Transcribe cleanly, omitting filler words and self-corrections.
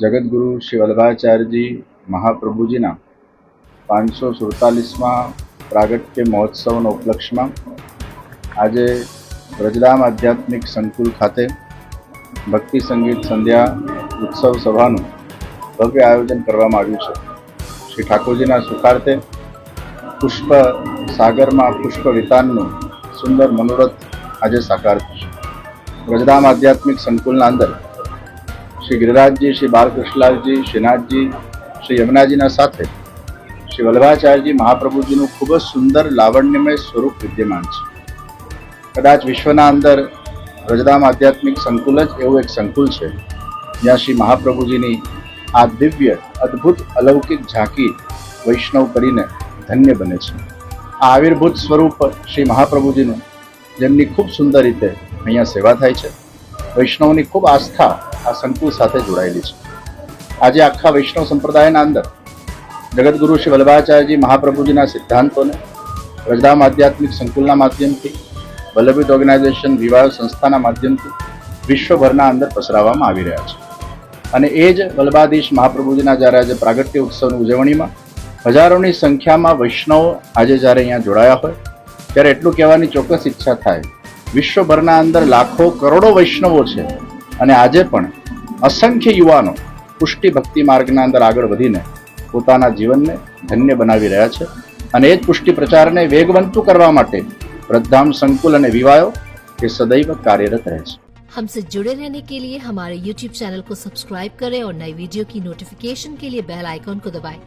જગતગુરુ શ્રી વલ્લભાચાર્યજી મહાપ્રભુજીના 547મા પ્રાગટ્ય મહોત્સવના ઉપલક્ષમાં આજે વ્રજધામ આધ્યાત્મિક સંકુલ ખાતે ભક્તિ સંગીત સંધ્યા ઉત્સવ સભાનું ભવ્ય આયોજન કરવામાં આવ્યું છે। શ્રી ઠાકોરજીના સુખાર્થે પુષ્પ સાગરમાં પુષ્પ વિતાનનું સુંદર મનોરથ આજે સાકાર થશે। વ્રજધામ આધ્યાત્મિક સંકુલના અંદર શ્રી ગિરિરાજજી, શ્રી બાલકૃષ્ણલાલજી, શ્રીનાથજી, શ્રી યમુનાજીના સાથે શ્રી વલ્લભાચાર્યજી મહાપ્રભુજીનું ખૂબ જ સુંદર લાવણ્યમય સ્વરૂપ વિદ્યમાન છે। કદાચ વિશ્વના અંદર વ્રજધામ આધ્યાત્મિક સંકુલ જ એવું એક સંકુલ છે જ્યાં શ્રી મહાપ્રભુજીની આ દિવ્ય અદ્ભુત અલૌકિક ઝાંકી વૈષ્ણવ કરીને ધન્ય બને છે। આ આવિર્ભૂત સ્વરૂપ શ્રી મહાપ્રભુજીનું જેમની ખૂબ સુંદર રીતે અહીંયા સેવા થાય છે। વૈષ્ણવની ખૂબ આસ્થા આ સંકુલ સાથે જોડાયેલી છે। આજે આખા વૈષ્ણવ સંપ્રદાયના અંદર જગતગુરુ શ્રી વલ્લભાચાર્યજી મહાપ્રભુજીના સિદ્ધાંતોને વ્રજધામ આધ્યાત્મિક સંકુલના માધ્યમથી, વલ્લભીત ઓર્ગેનાઇઝેશન વિવાહ સંસ્થાના માધ્યમથી વિશ્વભરના અંદર પસરાવવામાં આવી રહ્યા છે। અને એ જ વલ્લભાધીશ મહાપ્રભુજીના જ્યારે આજે પ્રાગટ્ય ઉત્સવની ઉજવણીમાં હજારોની સંખ્યામાં વૈષ્ણવ આજે જ્યારે અહીંયા જોડાયા હોય ત્યારે એટલું કહેવાની ચોક્કસ ઈચ્છા થાય, વિશ્વભરના અંદર લાખો કરોડો વૈષ્ણવો છે અને આજે પણ અસંખ્ય યુવાનો પુષ્ટિ ભક્તિ માર્ગના અંદર આગળ વધીને પોતાના જીવનને ધન્ય બનાવી રહ્યા છે। અને એ જ પુષ્ટિ પ્રચારને વેગવંતું કરવા માટે વ્રજધામ સંકુલ અને વિવાયો એ સદૈવ કાર્યરત રહે છે। हमसे जुड़े रहने के लिए हमारे YouTube चैनल को सब्सक्राइब करें और नई वीडियो की नोटिफिकेशन के लिए बेल आइकॉन को दबाएं।